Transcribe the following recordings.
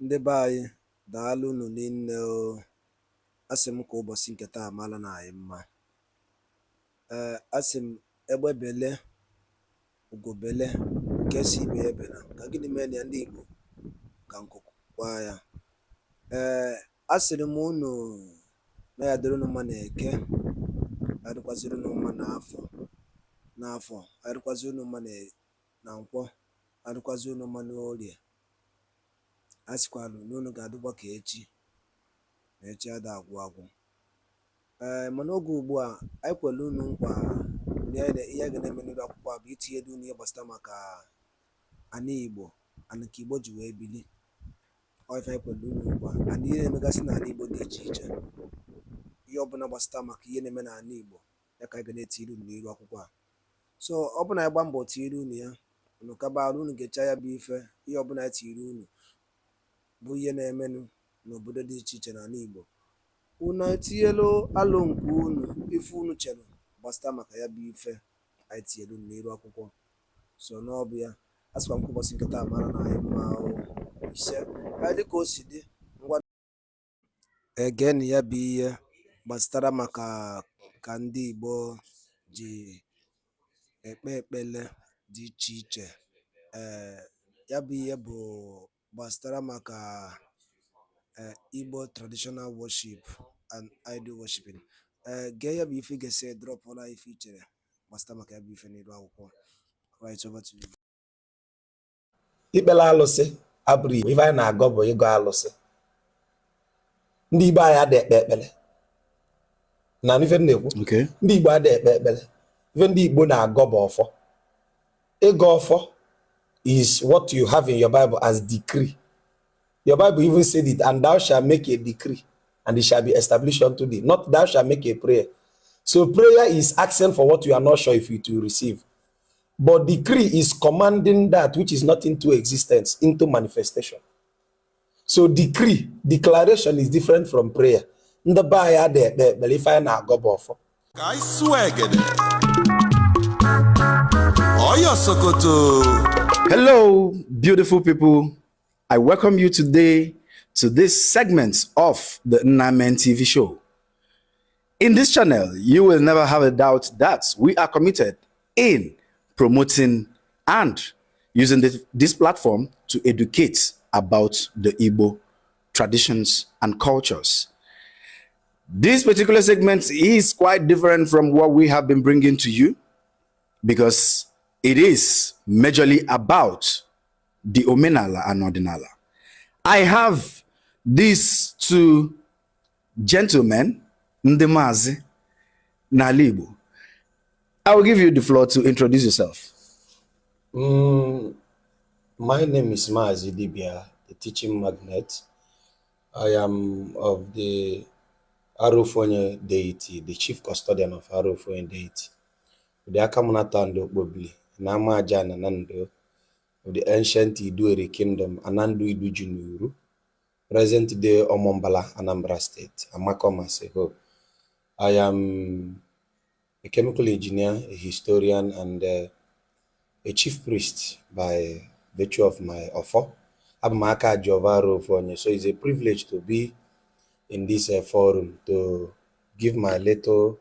Ndị be anyị daalụ unu niile o. Asị m ka ụbọchị nke taa mara na anyị mma. Asị m egbe bele ugobele nke si ibe ya ebela ka gịnị mee na ya ndị Igbo ka nkụkụ kwa ya. Asịrị m unu na ya dịrị unu mma na eke, ya dịkwaziri unu mma n'afọ, ya dịkwaziri unu mma na nkwọ, ya dịkwaziri unu mma n'orie. A sịkwalụ na unu ga-adịkwa ka echi na echi ada agwụ agwụ. Mana oge ugbu a anyị kwere unu nkwa na ihe a ga na-eme n'elu akwụkwọ a bụ itinye unu ihe gbasara maka ana Igbo, ana nke Igbo ji wee bili. Ọ ife anyị kwere unu nkwa ana ihe na-emegasị n'ala Igbo dị iche iche, ihe ọbụla gbasara maka ihe na-eme n'ala Igbo ya ka anyị ga na-etiri unu n'elu akwụkwọ a. So ọ bụ na anyị gba mbọ tiri unu ya, unu kabara unu ga-echa ya bụ ife, ihe ọbụla anyị tiri unu bụ ihe na-emenụ n'obodo dị iche iche n'ala Igbo. Unu etinyelu alụ nke unu ife unu chere gbasara maka ya bụ ife anyị tinyelu n'elu akwụkwọ. So n'ọbụ ya, a sịkwa m ka ụbọchị nke taa mara na anyị mma ise anyị dịka o si dị. Ngwa egeni ya bụ ihe gbasara maka ka ndị Igbo ji ekpe ekpele dị iche iche. Ya bụ ihe bụ gbasara maka Igbo traditional worship and idol worshiping. Gee ya bụ ife ị ga-esi drop ọla ife i chere gbasara maka ya bụ ife n'elu akwụkwọ. Right, over to you. Ikpele alụsị abụrụ Igbo, ife anyị na-agọ bụ ịgọ alụsị. Ndị Igbo anyị adị ekpe ekpele na ife na-ekwu. Ndị Igbo adị ekpe ekpele, ife ndị Igbo na-agọ bụ ọfọ. Ịgọ ọfọ is what you have in your Bible as decree. Your Bible even said it, and thou shalt make a decree, and it shall be established unto thee. Not thou shalt make a prayer. So prayer is asking for what you are not sure if you to receive. But decree is commanding that which is not into existence, into manifestation. So decree, declaration is different from prayer. The buyer there, but if I now go off. Guys, swagger. Oyo Sokoto. Hello, beautiful people. I welcome you today to this segment of the Nnamen TV show. In this channel, you will never have a doubt that we are committed in promoting and using this platform to educate about the Igbo traditions and cultures. This particular segment is quite different from what we have been bringing to you because it is majorly about the Omenala and Ordinala. I have these two gentlemen, Ndemazi Nalibu. I will give you the floor to introduce yourself. My name is Mazi Dibia, the teaching magnet. I am of the Arufonye deity, the chief custodian of Arufonye deity. The Akamunata and Bobli, Nama Jana Nando, of the ancient Iduere kingdom, Anandu Idu Junuru, present day Omombala, Anambra State, Amakoma Seho. I am a chemical engineer, a historian, and a chief priest by virtue of my offer. Abmaka Jovaro Fonye. So it's a privilege to be in this forum to give my little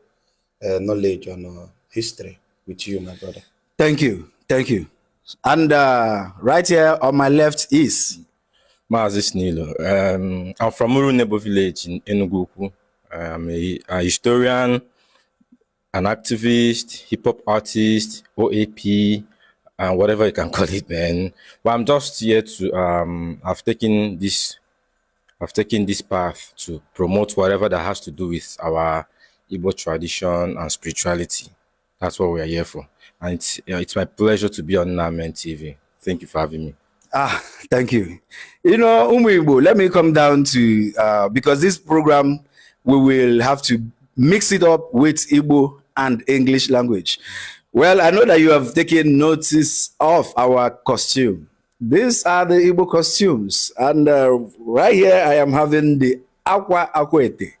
knowledge on history with you, my brother. Thank you. Thank you. And right here on my left is Mazis Nilo. I'm from Urunebo village in Enugu. I'm a historian, an activist, hip-hop artist, OAP, and whatever you can call it, man. But I'm just here to I've taken this path to promote whatever that has to do with our Igbo tradition and spirituality. That's what we are here for. And it's my pleasure to be on Nnamen TV. Thank you for having me. Thank you. You know, Igbo, let me come down to, because this program, we will have to mix it up with Igbo and English language. Well, I know that you have taken notice of our costume. These are the Igbo costumes. And right here, I am having the Akwa Akwete,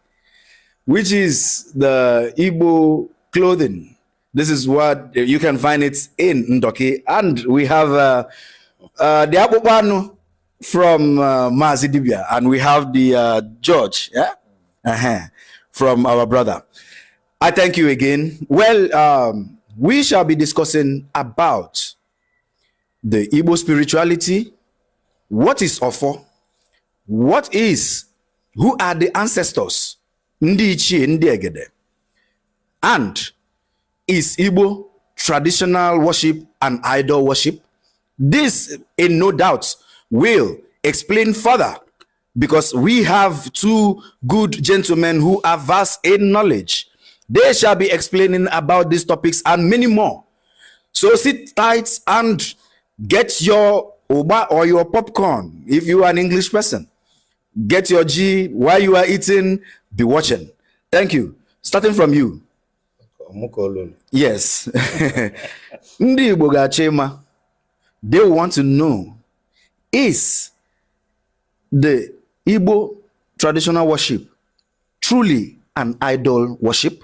which is the Igbo clothing. This is what you can find it in Ndoki. And we have the Abubanu, from Mazi Dibia, and we have the George, yeah, from our brother. I thank you again. Well, we shall be discussing about the Igbo spirituality. What is Ofo? Who are the ancestors? Ndi Ichie, Ndi Egede. And is Igbo traditional worship and idol worship? This, in no doubt, will explain further, because we have two good gentlemen who are vast in knowledge. They shall be explaining about these topics and many more. So sit tight and get your oba or your popcorn if you are an English person. Get your G while you are eating, be watching. Thank you. Starting from you. Yes. Ndi Igbo ga-achema. They want to know, is the Igbo traditional worship truly an idol worship?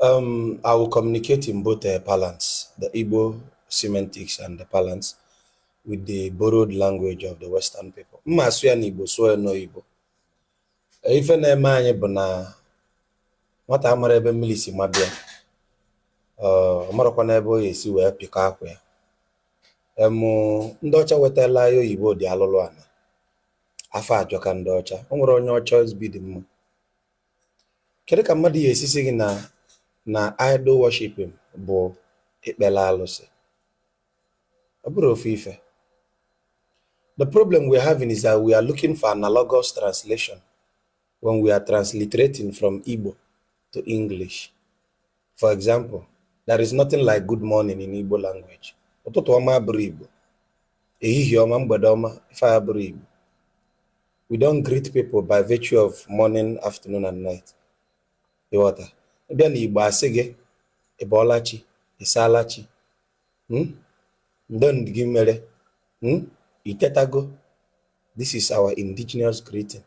I will communicate in both parlance, the Igbo semantics and the parlance, with the borrowed language of the Western people. Masuya Igbo, so no Igbo. Ife na-eme anyị bụ na nwata amara ebe mmiri si mabịa, marakwa na ebe o esi wee pịkọ akwa ya. Ndị ọcha wetala ya oyibo dị alụlụ ana. Afọ ajọka ndị ọcha. O nwere onye ọcha ezbi dị mma. Kedu ka mmadụ ya esisi gị na idol worshiping bụ ikpele alụsị? Ọ bụrụ ofu ife. The problem we're having is that we are looking for analogous translation when we are transliterating from Igbo to English. For example, there is nothing like good morning in Igbo language. Ụtụtụ ọma abụrụ Igbo. Ehihie ọma, mgbede ọma, ife abụrụ Igbo. We don't greet people by virtue of morning, afternoon, and night. Ịghọta? Bịa na Igbo asị gị, ịbọọlachi, ịsaalachi, ndo ndịgị mere, itetago. This is our indigenous greeting.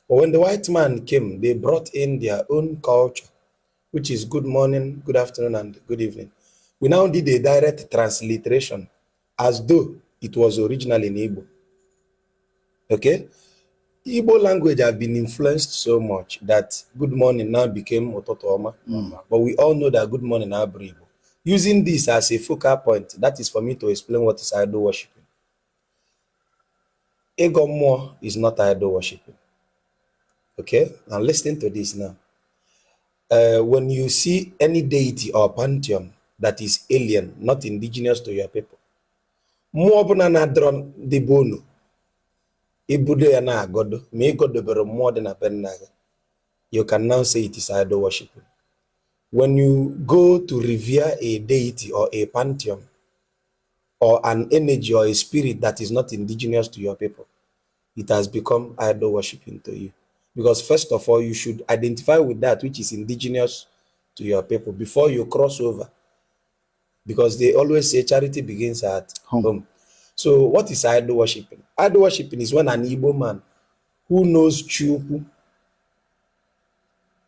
But when the white man came, they brought in their own culture, which is good morning, good afternoon, and good evening. We now did a direct transliteration as though it was originally in Igbo. Okay? Igbo language have been influenced so much that good morning now became Ototo Oma. But we all know that good morning now Igbo. Using this as a focal point, that is for me to explain what is idol worshiping. Ego Mo is not idol worshiping. Okay? Now listen to this now. When you see any deity or pantheon that is alien, not indigenous to your people, more than the bono, ibudo ya na agodo, me godobero more than a penaga, you can now say it is idol worshiping. When you go to revere a deity or a pantheon or an energy or a spirit that is not indigenous to your people, it has become idol worshiping to you. Because first of all, you should identify with that which is indigenous to your people before you cross over. Because they always say charity begins at home. So what is idol worshiping? Idol worshiping is when an Igbo man who knows Chukwu,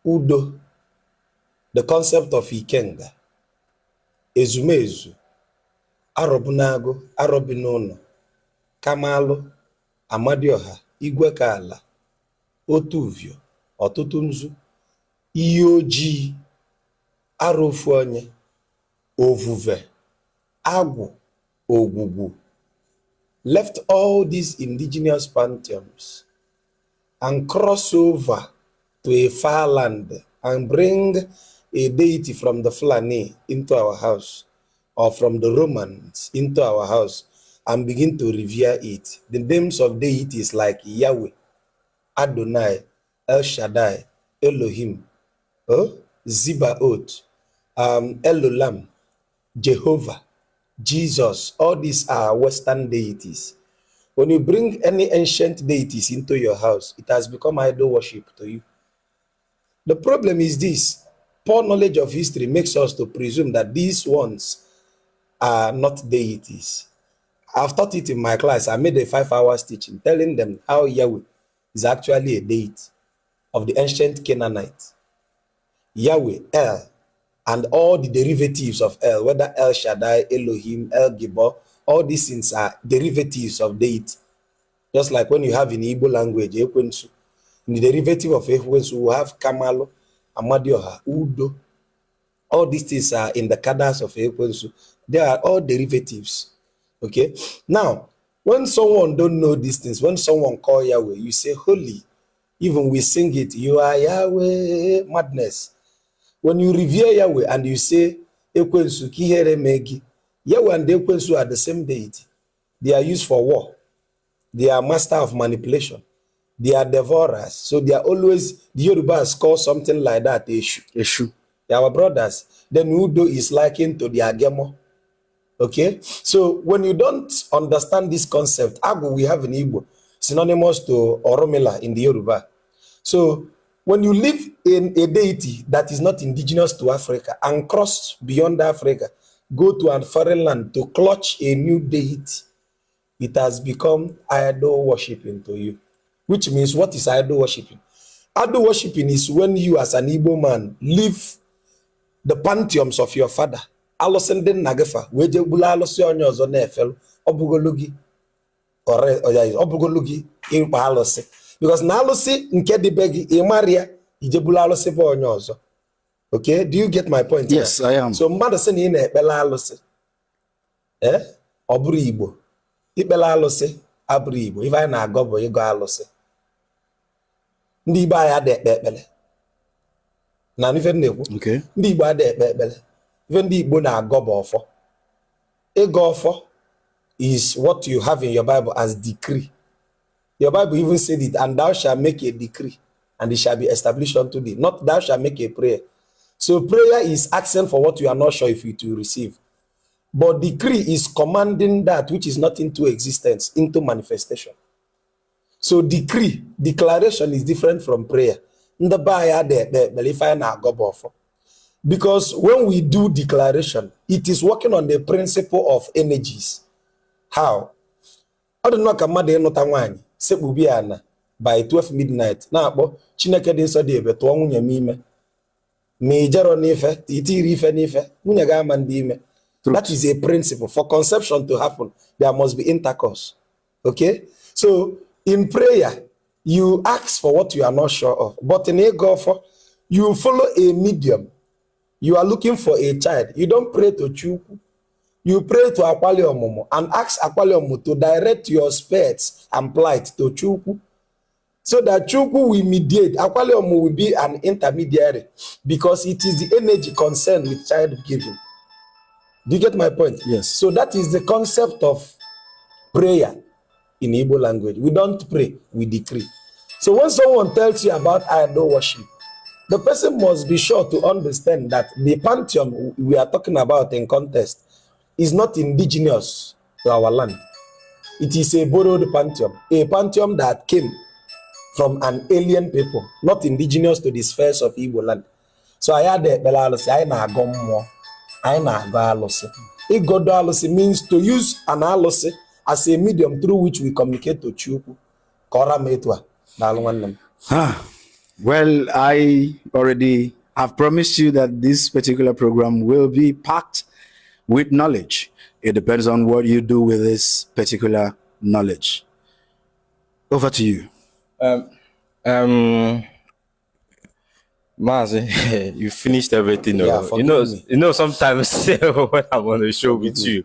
Udo, the concept of Ikenga, Ezumezu, Arobunago, Arobinono, Kamalo, Amadioha, Igwekala, Otuvio, Otutunzu, Iyoji, Arofuonye, Ovuve, Agwu, Ogugu, left all these indigenous pantheons and cross over to a far land and bring a deity from the Fulani into our house or from the Romans into our house and begin to revere it. The names of deities like Yahweh, Adonai, El Shaddai, Elohim, Zibaot, Elolam, Jehovah, Jesus, all these are Western deities. When you bring any ancient deities into your house, it has become idol worship to you. The problem is this: poor knowledge of history makes us to presume that these ones are not deities. I've taught it in my class. I made a 5 hours teaching, telling them how Yahweh is actually a deity of the ancient Canaanites. Yahweh, El, and all the derivatives of El, whether El Shaddai, Elohim, El Gibor, all these things are derivatives of deity. Just like when you have in Igbo language, Ekwensu, in the derivative of Ekwensu, we have Kamalo, Amadioha, Udo. All these things are in the cadres of Ekwensu. They are all derivatives. Okay? Now, when someone don't know these things, when someone call Yahweh, you say holy. Even we sing it, you are Yahweh, madness. When you revere Yahweh and you say Ekwensu, Kihere Megi, Yahweh and Ekwensu are the same deity. They are used for war. They are master of manipulation. They are devourers. So they are always, the Yorubas call something like that Eshu. Eshu. They are our brothers. Then Udo is likened to the Agemo. Okay? So when you don't understand this concept, Agu we have in Igbo, synonymous to Oromila in the Yoruba. So when you live in a deity that is not indigenous to Africa and cross beyond Africa, go to a foreign land to clutch a new deity, it has become idol worshiping to you. Which means, what is idol worshiping? Idol worshiping is when you as an Igbo man leave the pantheons of your father. Alosende nagefa, weje bula alosi onye ozo na-efelu, obugologi obugologi impa alosi. Because na alosi nke di begi imaria ije bula alosi bo onye ozo. Okay, do you get my point? Yes, I am. So mmadụ sị na ị na-ekpela alụsị, ọ bụrụ Igbo. Ikpela alụsị abụrụ Igbo. Ife anyị na-agọ bụ ịgọ alụsị. Ndị Igbo anyị adị ekpe ekpele. Na ife na-ekwu. Okay. Ndị Igbo adị ekpe ekpele. Ife ndị Igbo na-agọ bụ ọfọ. Ịgọ ọfọ is what you have in your Bible as decree. Your Bible even said it, and thou shalt make a decree, and it shall be established unto thee. Not thou shalt make a prayer. So prayer is asking for what you are not sure if you to receive. But decree is commanding that which is not into existence, into manifestation. So decree, declaration is different from prayer. Because when we do declaration, it is working on the principle of energies. How? I don't know by 12 midnight. Now, Chineke de so de beto nwunye m ime. Me jero n'ife, itiri ife n'ife, nwunye ga ama ndị ime. That is a principle. For conception to happen, there must be intercourse. Okay? So, in prayer, you ask for what you are not sure of. But in a for you follow a medium. You are looking for a child. You don't pray to Chukwu. You pray to Akwaliomumu and ask Akwaliomumu to direct your spirits and plight to Chukwu. So that Chukwu will mediate. Akwaliomumu will be an intermediary because it is the energy concerned with child giving. Do you get my point? Yes. So that is the concept of prayer in Igbo language. We don't pray, we decree. So when someone tells you about idol worship, the person must be sure to understand that the pantheon we are talking about in context is not indigenous to our land. It is a borrowed pantheon, a pantheon that came from an alien people, not indigenous to the spheres of Igbo land. So I had the Belalosi, I na gomo, I na galosi. Igodo alosi means to use an alosi as a medium through which we communicate to Chukwu. Kora metwa. Well, I already have promised you that this particular program will be packed with knowledge. It depends on what you do with this particular knowledge. Over to you. Mazi, you finished everything. Yeah, you know, sometimes when I'm on the show with you,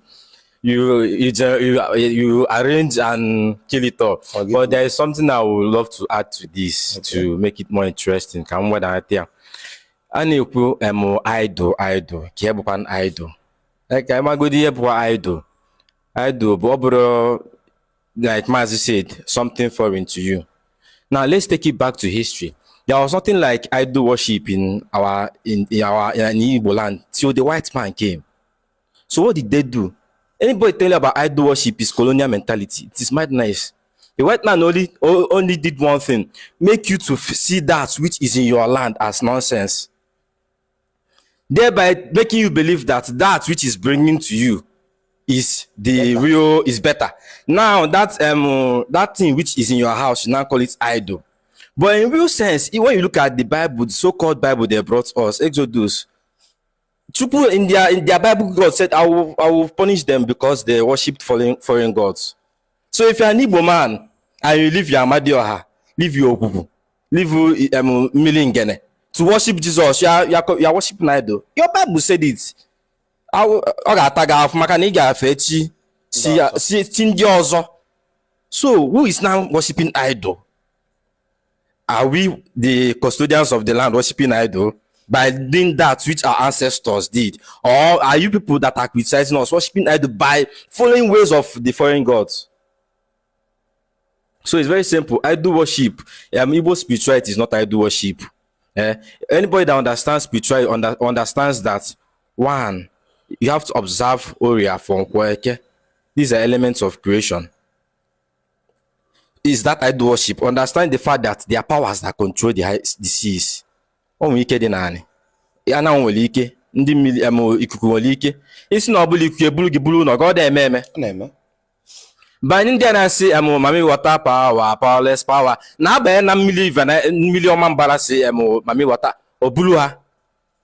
you arrange and kill it off. But there is something I would love to add to this to make it more interesting. Come what I tell. Aniku idol, Kiabupan idol. Like I'm a good idol. But like Mazi said, something foreign to you. Now let's take it back to history. There was nothing like idol worship in our Igbo land till the white man came. So what did they do? Anybody tell you about idol worship is colonial mentality. It is madness. The white man only did one thing: make you to see that which is in your land as nonsense, thereby making you believe that that which is bringing to you is the real, is better. Now that thing which is in your house, you now call it idol. But in real sense, when you look at the Bible, the so-called Bible they brought us, Exodus, Chupu in their Bible, God said, I will punish them because they worshipped foreign gods. So if you're an Igbo man and you leave your Amadioha, leave your Ogugu, leave Milingene to worship Jesus, you are worshiping idol. Your Bible said it. Ọ ga-ata gị afụ maka na ị ga-afe chi ndị ọzọ. So who is now worshiping idol? Are we the custodians of the land worshiping idol by doing that which our ancestors did? Or are you people that are criticizing us worshiping idol by following ways of the foreign gods? So it's very simple. Idol worship, Igbo spirituality is not idol worship. Anybody that understands spirituality understands that, one, you have to observe Oria from Kweke. These are elements of creation. Is that idol worship? Understand the fact that there are powers that control the seas. Onwe ike dị naanị. Ana nwere ike, ndị mmiri ikuku nwere ike. Isi na ọbụla ikuku eburu gị buru na ọ ga-eme eme. Ọ na-eme. But ndị a na-asị mami water power, powerless power, na-abanye na mmiri ọma mbara si mami water, o buru ha.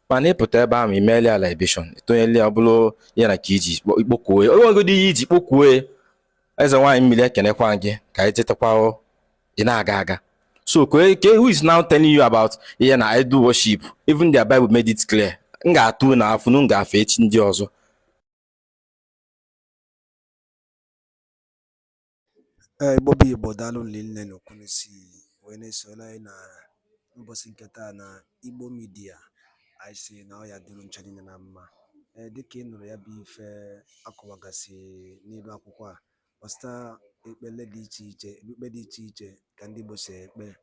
Mana ịpụta ebe ahụ imeela libation, itonyela ọ bụrụ ya na ka iji ikpokwuo ya. Onwegodi ihe iji kpokwuo ya. Eze nwaanyị mmiri ekenekwa gị ka anyị chetakwa ị na-aga aga. So who is now telling you about ihe na idol worship? Even their Bible made it clear. M ga-atụ na afụnụ ga-afe echi ndị ọzọ. Igbo bụ Igbo, daalụ nne n'okwu n'isi wee na-esola anyị na ụbọchị nke taa na Igbo Media. Anyị si na ọ ya dịrị ncha niile na mma. Dịka ị nụrụ ya bụ ife akọwagasị n'elu akwụkwọ a gbasara ekpere dị iche iche ka ndị Igbo si ekpe.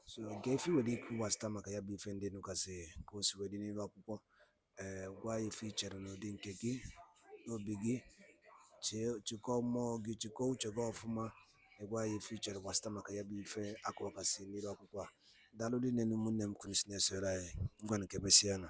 So ga-efe nwere ike ịwasịta maka ya bụ ife ndị nụgasị ka o si wee dị n'elu akwụkwọ. Gwa ya ife i chere n'ụdị nke gị n'obi gị, chịkọọ mmụọ gị, chịkọọ uche gị ọfụma, gwa ya ife i chere gbasịta maka ya bụ ife akọwagasị n'elu akwụkwọ a. Daalụ nne na ụmụnne m kwuru si na-esoro anyị. Ngwa nke mesịa na